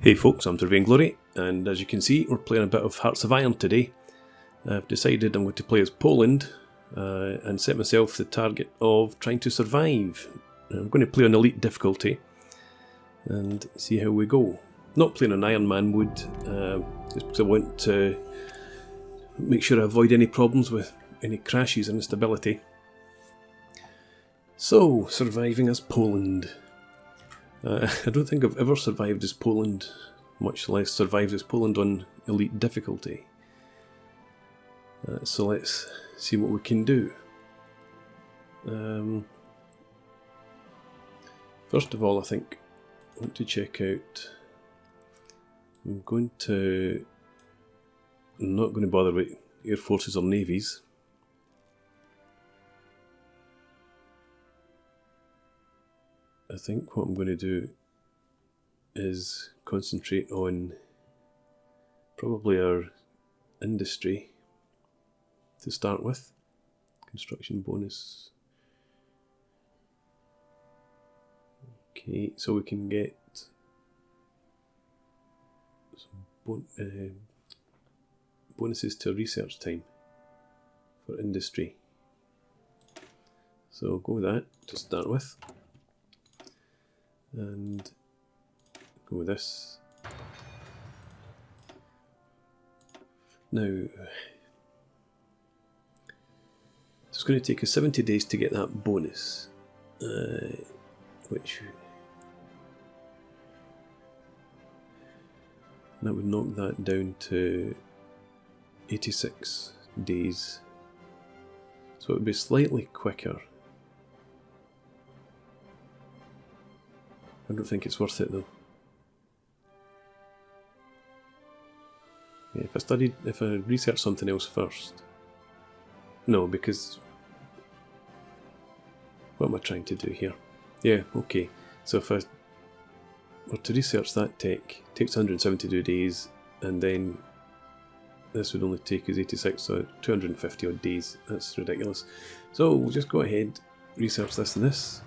Hey folks, I'm Vainglory, and as you can see we're playing a bit of Hearts of Iron today. I've decided I'm going to play as Poland and set myself the target of trying to survive. I'm going to play on Elite difficulty and see how we go. Not playing on Iron Man mode, just because I want to make sure I avoid any problems with any crashes and instability. So, surviving as Poland. I don't think I've ever survived as Poland, much less survived as Poland on Elite difficulty. So let's see what we can do. First of all, I think I want to check out. I'm not going to bother with Air Forces or Navies. I think what I'm going to do is concentrate on probably our industry to start with. Construction bonus. Okay, so we can get some bonuses to research time for industry. So go with that to start with. And go with this. Now, it's going to take us 70 days to get that bonus, which that would knock that down to 86 days. So it would be slightly quicker. I don't think it's worth it though. Yeah, if I researched something else first. No, because what am I trying to do here? Yeah, okay. So if I were to research that tech, it takes 172 days, and then this would only take us 86, so 250 odd days. That's ridiculous. So we'll just go ahead, research this and this.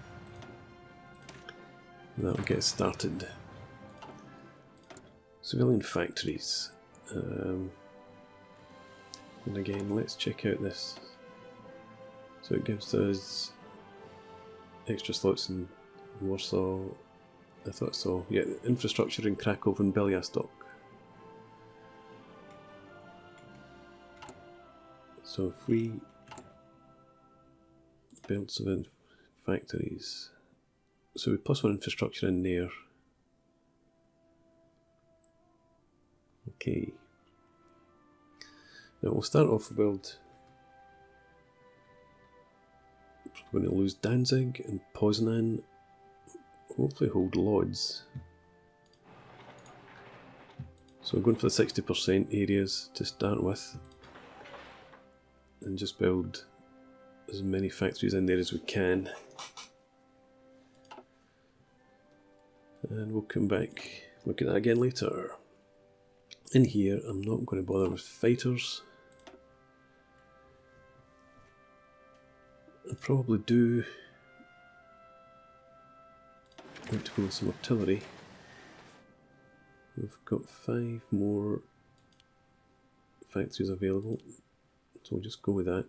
That'll get started. Civilian factories. And again, let's check out this. So it gives us extra slots in Warsaw. I thought so. Yeah, infrastructure in Krakow and Białystok. So if we build civilian factories. So we plus one infrastructure in there. Okay. Now we'll start off with build. We're going to lose Danzig and Poznan. Hopefully hold Lodz. So I'm going for the 60% areas to start with. And just build as many factories in there as we can. And we'll come back, look at that again later. In here, I'm not going to bother with fighters. I probably do want to go with some artillery. We've got 5 more factories available, so we'll just go with that.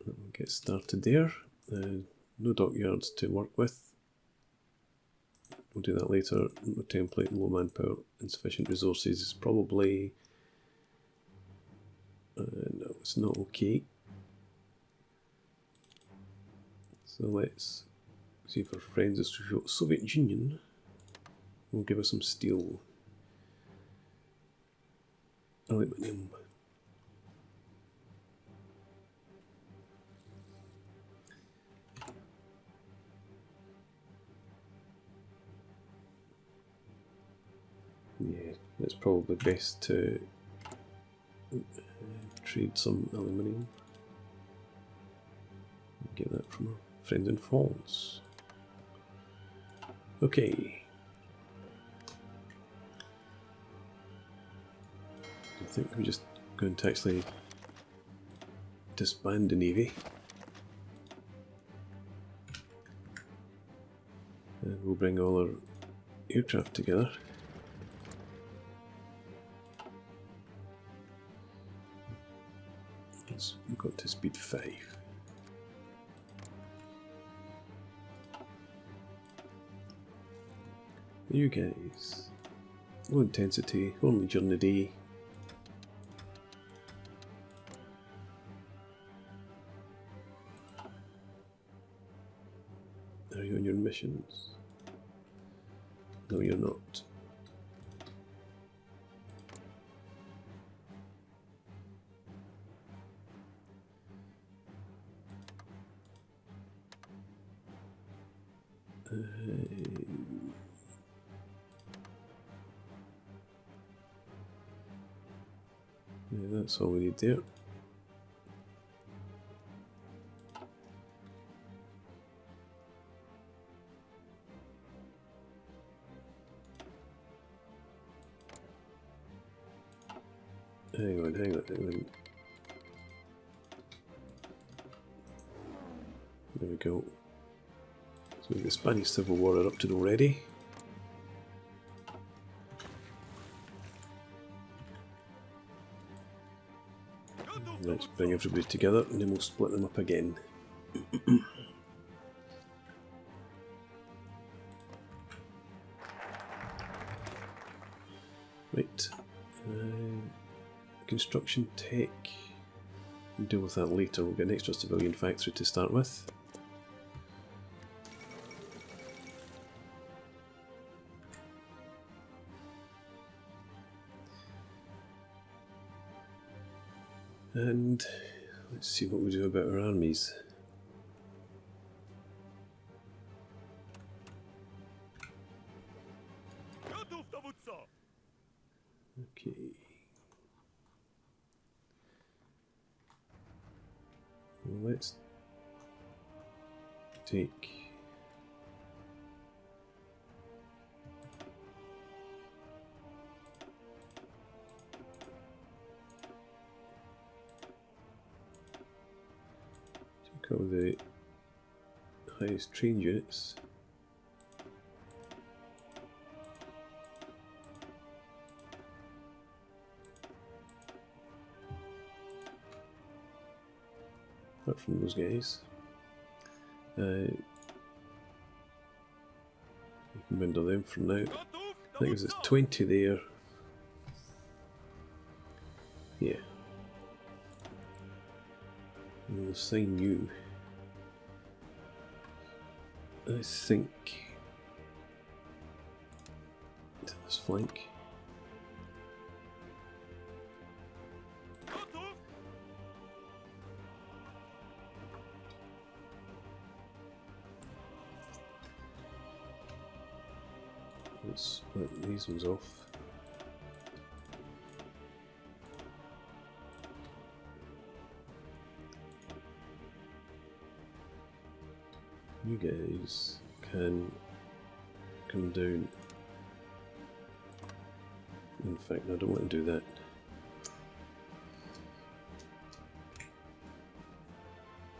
And we'll get started there. No dockyards to work with. We'll do that later. No template, low manpower, insufficient resources is probably... no, it's not okay. So let's see if our friends of the Soviet Union will give us some steel. Aluminium. Yeah, it's probably best to trade some aluminium. Get that from our friends in France. Okay. I think we're just going to actually disband the Navy. And we'll bring all our aircraft together. Let's go to speed 5. You guys, low intensity, only during the day. Are you on your missions? No, you're not. Yeah, that's all we need there. Hang on. There we go. So the Spanish Civil War are up to already. Let's bring everybody together and then we'll split them up again. Right. Construction tech. We'll deal with that later. We'll get an extra civilian factory to start with. And let's see what we do about our armies. Okay. Well, let's take all the highest trained units. Apart from those guys. You can bundle them from now. I think there's 20 there. Yeah. We'll assign you. I think to this flank. Let's split these ones off. You guys can come down. In fact, I don't want to do that.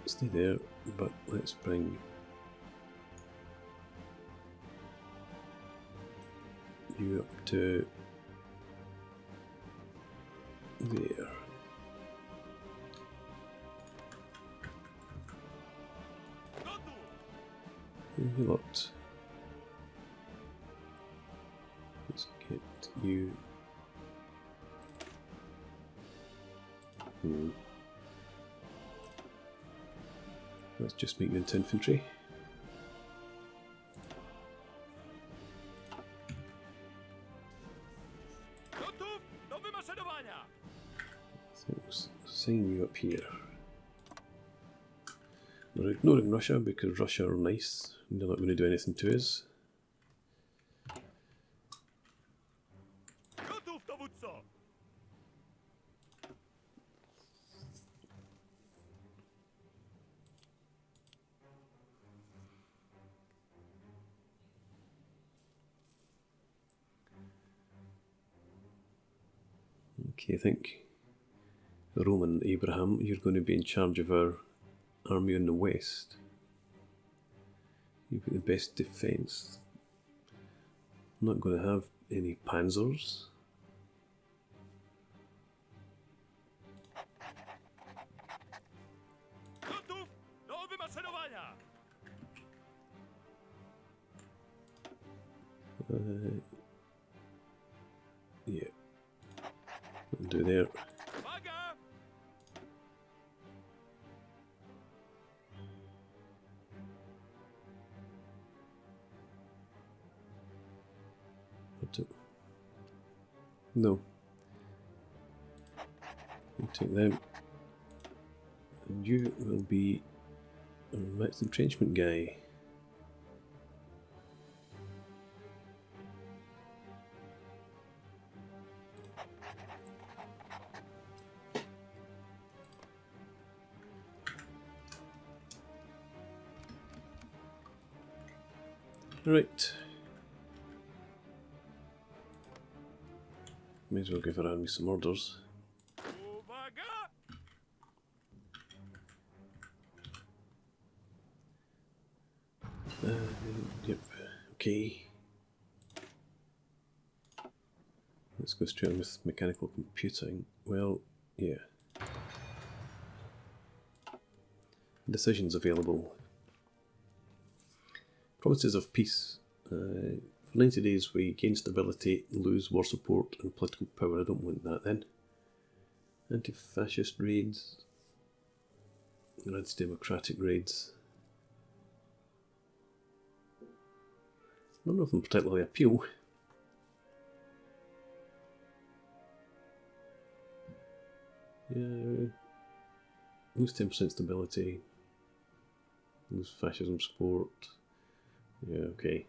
Stay there, but let's bring you up to there. A lot. Let's get you. Let's just make you into infantry. So sign you up here. We're ignoring Russia because Russia are nice and they're not going to do anything to us. Okay, I think Roman Abraham, you're going to be in charge of our army in the west. You've got the best defense. I'm not going to have any panzers. Yeah, I'll do there. No. You take them. And you will be a max entrenchment guy. Right. May as well give her army some orders. Yep, okay. Let's go straight on with mechanical computing. Well, yeah. Decisions available. Promises of peace. For 90 days we gain stability, lose war support and political power. I don't want that then. Anti-fascist raids. Anti-democratic raids. None of them particularly appeal. Yeah, lose 10% stability, lose fascism support. Yeah, okay.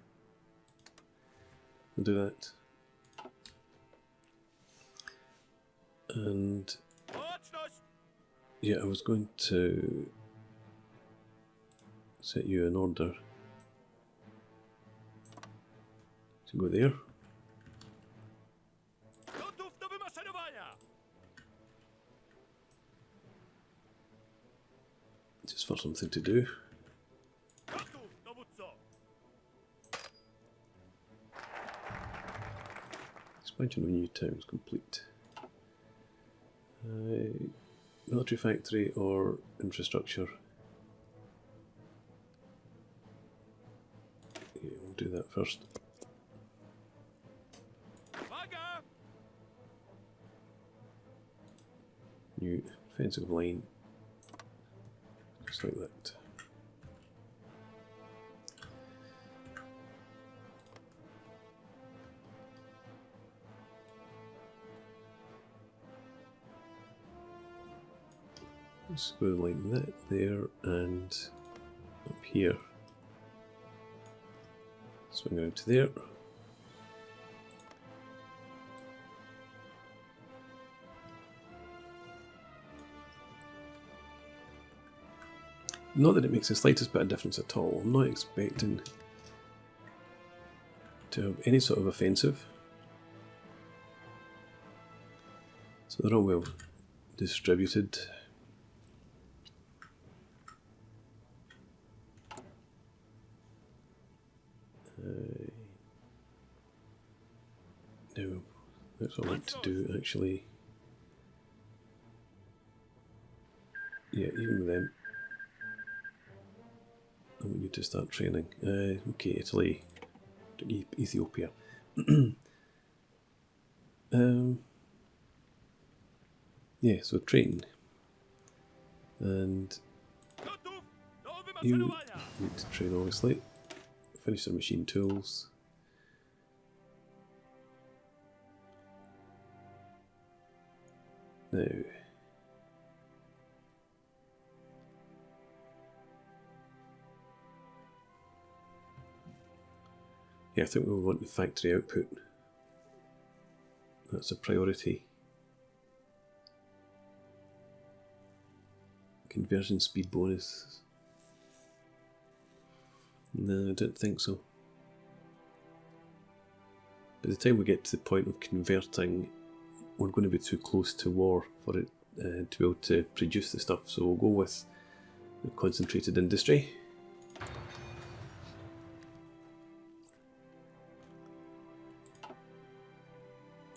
We'll do that. And yeah, I was going to set you in order to go there. Just for something to do. Expansion of new towns complete. Military factory or infrastructure. Yeah, we'll do that first. New defensive line. Just like that. Let's go like that there and up here. Swing out to there. Not that it makes the slightest bit of difference at all. I'm not expecting to have any sort of offensive. So they're all well distributed. Now, that's what I want to do actually. Yeah, even with them. I want you to start training. Okay, Italy, Ethiopia. Yeah, so train. And you need to train, obviously. Finish the machine tools. Now, yeah, I think we want the factory output. That's a priority. Conversion speed bonus. No, I don't think so. By the time we get to the point of converting, we're going to be too close to war for it to be able to produce the stuff. So we'll go with the concentrated industry.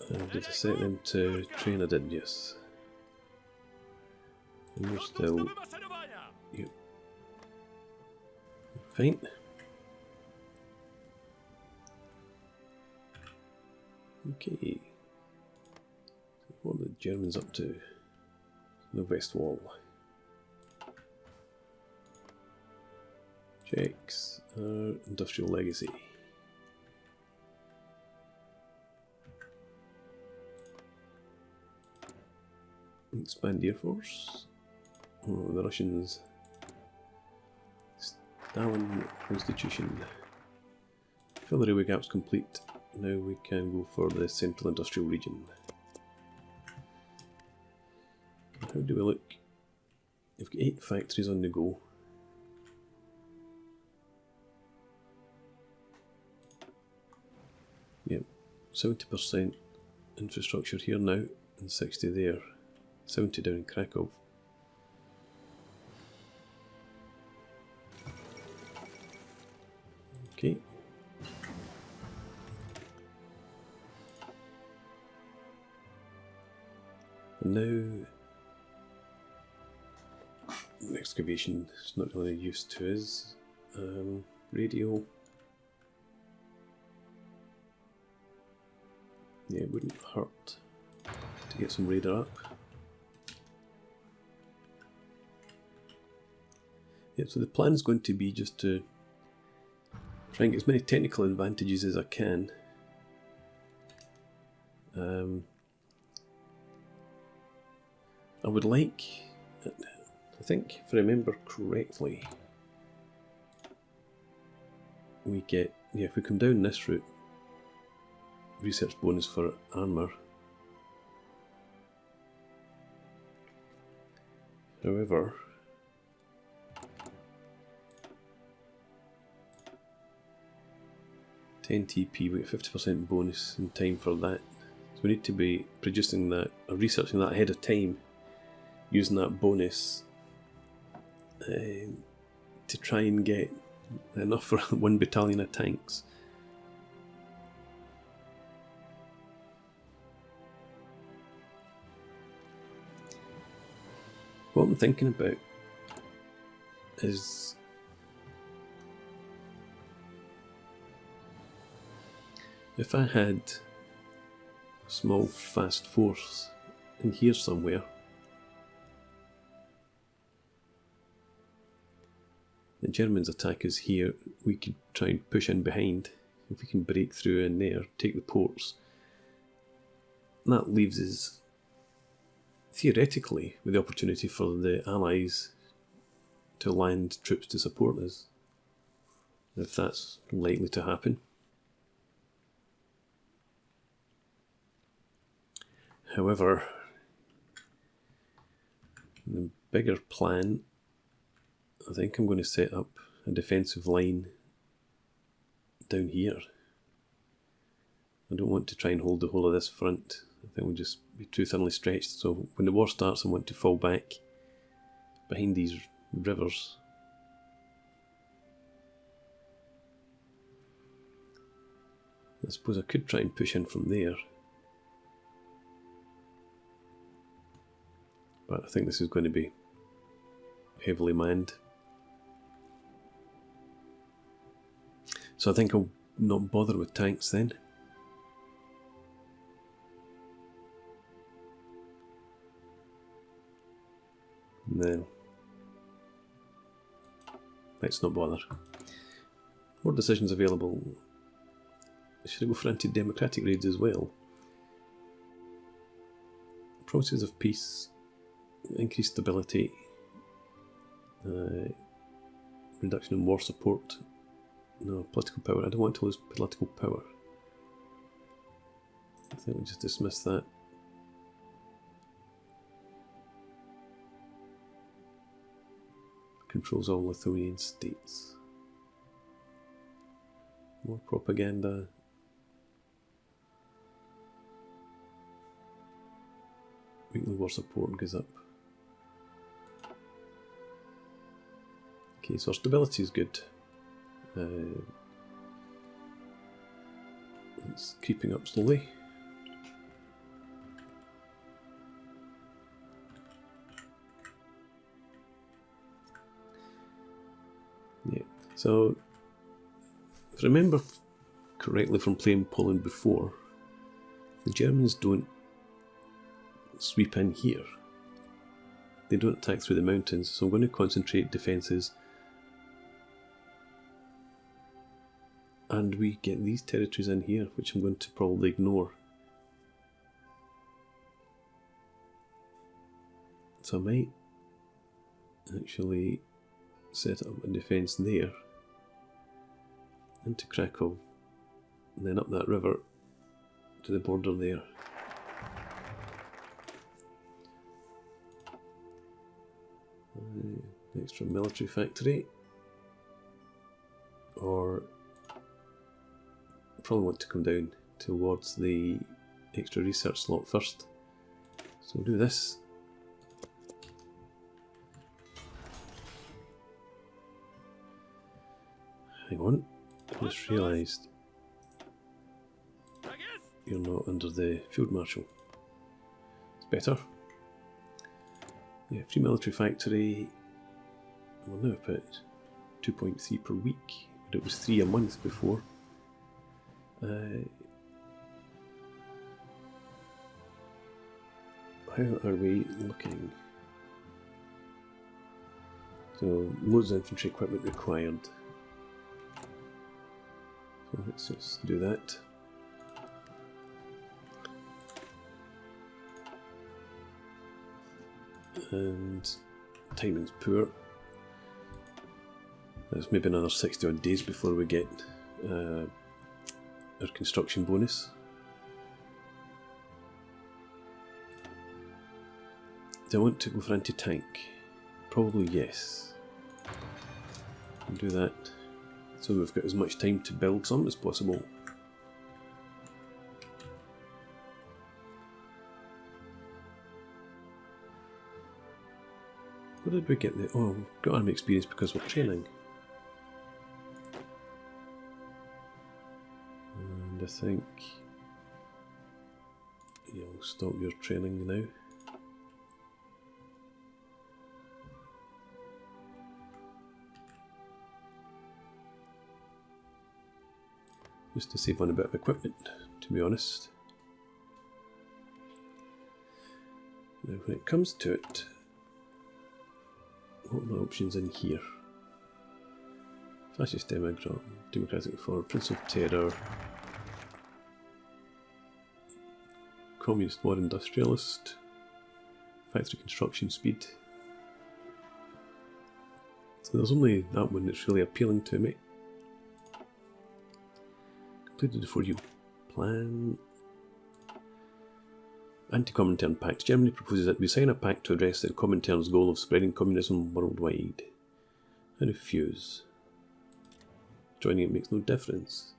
Did I set them to train? I did, yes. And we're still... Yep. Fine. Okay. What are the Germans up to? The West Wall. Czechs are industrial legacy. Expand Air Force. Oh, the Russians. Stalin Constitution. Fill the railway gaps complete. Now we can go for the Central Industrial Region. How do we look? We've got 8 factories on the go. Yep, 70% infrastructure here now and 60 there. 70 down in Krakow. Okay. And now excavation is not really used to us. Radio. Yeah, it wouldn't hurt to get some radar up. Yeah, so the plan is going to be just to try and get as many technical advantages as I can. I would like, I think if I remember correctly, we get, yeah, if we come down this route, research bonus for armour. However, TP, we get 50% bonus in time for that. So we need to be producing that, or researching that ahead of time, using that bonus to try and get enough for 1 battalion of tanks. What I'm thinking about is if I had a small fast force in here somewhere, the Germans attack us here, we could try and push in behind. If we can break through in there, take the ports, that leaves us theoretically with the opportunity for the Allies to land troops to support us, if that's likely to happen. However, the bigger plan, I think I'm going to set up a defensive line down here. I don't want to try and hold the whole of this front. I think we'll just be too thinly stretched. So when the war starts, I want to fall back behind these rivers. I suppose I could try and push in from there. But I think this is going to be heavily manned. So I think I'll not bother with tanks then. No. Let's not bother. More decisions available. Should I go for anti-democratic raids as well? Promises of peace, increased stability, reduction in war support. No, political power. I don't want to lose political power. I think we'll just dismiss that. Controls all Lithuanian states. More propaganda. Weekly war support goes up. Okay, so our stability is good. It's creeping up slowly. Yeah, so if I remember correctly from playing Poland before, the Germans don't sweep in here. They don't attack through the mountains, so I'm going to concentrate defences. And we get these territories in here, which I'm going to probably ignore. So I might actually set up a defence there, into Krakow, and then up that river to the border there. Extra military factory, or probably want to come down towards the extra research slot first. So we'll do this. Hang on, I just realised you're not under the Field Marshal. It's better. Yeah, free military factory. We'll now put 2.3 per week, but it was 3 a month before. How are we looking? So, loads of infantry equipment required. So let's just do that. And timing's poor. There's maybe another 60 odd days before we get our construction bonus. Do I want to go for anti-tank? Probably yes. I'll do that so we've got as much time to build some as possible. Where did we get the... Oh, we've got army experience because we're training. And I think... Yeah, we'll stop your training now. Just to save on a bit of equipment, to be honest. Now when it comes to it, what are my options in here? Fascist Democratic Reform, Prince of Terror, Communist War Industrialist, Factory Construction Speed. So there's only that one that's really appealing to me. Completed the 4-year plan. Anti-Comintern Pact. Germany proposes that we sign a pact to address the Comintern's goal of spreading communism worldwide. I refuse. Joining it makes no difference.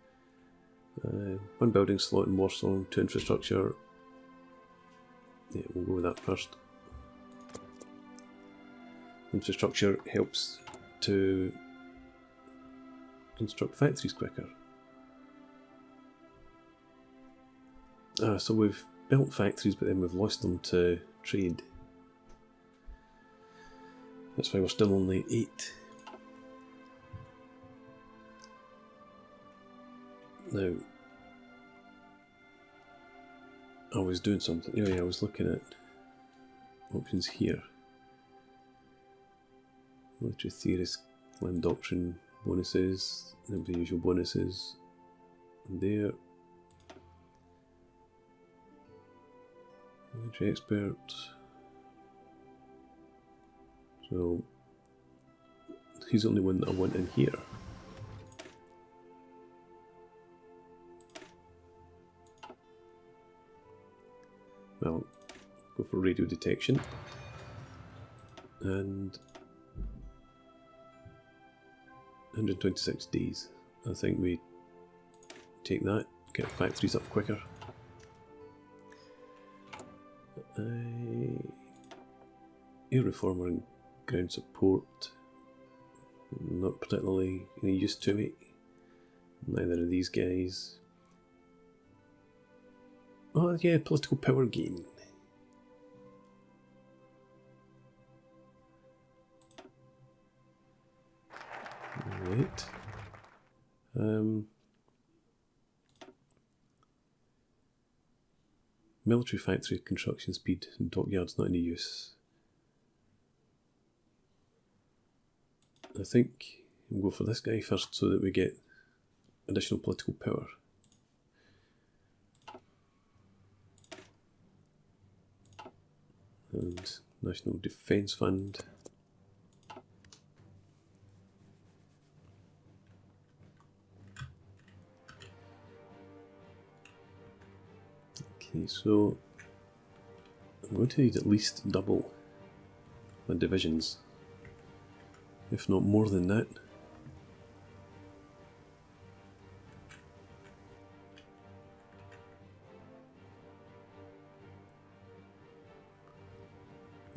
1 building slot in Warsaw, 2 infrastructure. Yeah, we'll go with that first. Infrastructure helps to construct factories quicker. So we've built factories, but then we've lost them to trade. That's why we're still only 8. Now, I was doing something. Yeah, I was looking at options here. Military theorist, land doctrine bonuses, and the usual bonuses. And there. Military expert. So he's the only one that I want in here. Well, go for radio detection and 126 days. I think we take that, get factories up quicker. Air reformer and ground support, not particularly any use to me. Neither of these guys. Oh yeah, political power gain. Right. Military factory construction speed and dockyards not any use. I think we'll go for this guy first so that we get additional political power. And National Defence Fund. Okay, so I'm going to need at least double my divisions, if not more than that.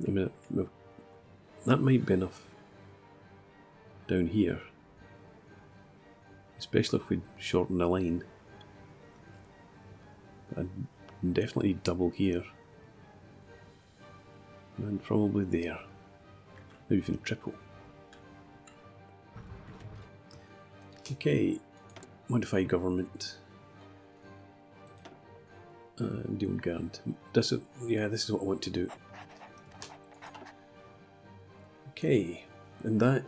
I mean, that might be enough down here, especially if we shorten the line. I'd definitely double here, and probably there, maybe even triple. Okay, modify government. Deal guard. This is what I want to do. Okay, and that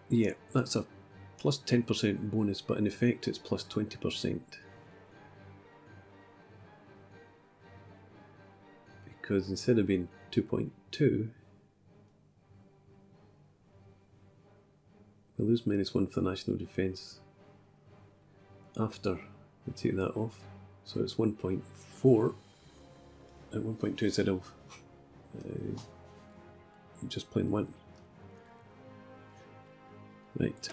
yeah, that's a plus 10% bonus, but in effect it's plus 20%. Because instead of being 2.2, we lose -1 for national defence after we take that off. So it's 1.4 at 1.2 instead of just plain 1. Right.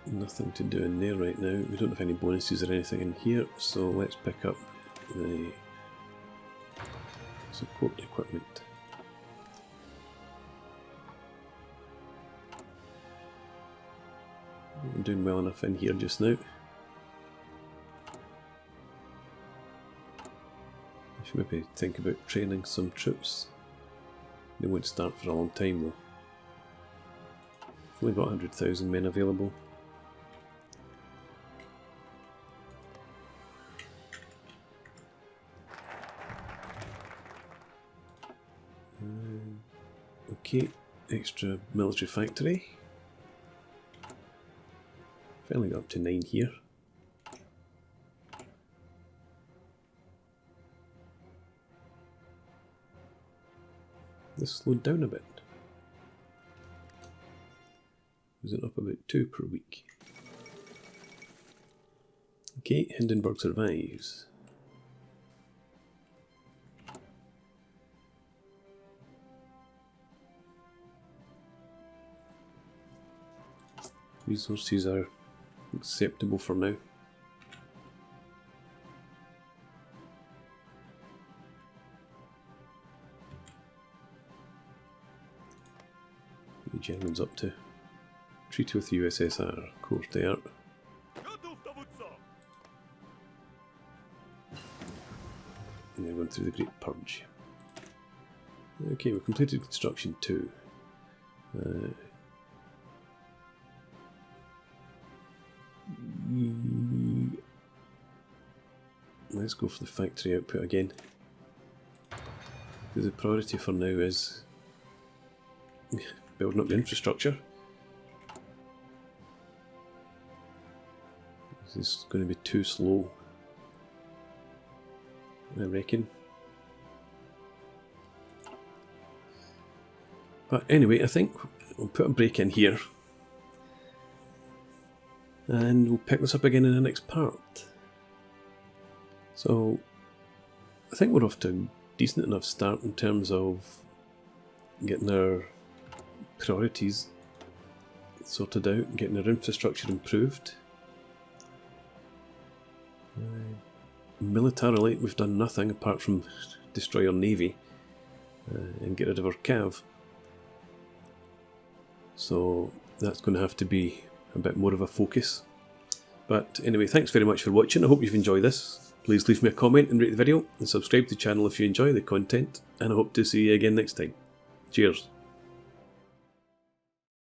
Nothing to do in there right now. We don't have any bonuses or anything in here, so let's pick up the support equipment. I'm doing well enough in here just now. I should maybe think about training some troops. They won't start for a long time though. I've only got 100,000 men available. Okay, extra military factory. Finally got up to 9 here. This slowed down a bit. Was it up about 2 per week? Okay, Hindenburg survives. Resources are acceptable for now. The Germans up to treaty with the USSR, of course they are. And they're going through the Great Purge. Okay, we've completed construction 2. Let's go for the factory output again, because the priority for now is building up the infrastructure. This is going to be too slow, I reckon. But anyway, I think we'll put a break in here and we'll pick this up again in the next part. So I think we're off to a decent enough start in terms of getting our priorities sorted out and getting our infrastructure improved. Militarily, we've done nothing apart from destroy our navy and get rid of our cav. So that's going to have to be a bit more of a focus. But anyway, thanks very much for watching. I hope you've enjoyed this. Please leave me a comment and rate the video, and subscribe to the channel if you enjoy the content, and I hope to see you again next time. Cheers.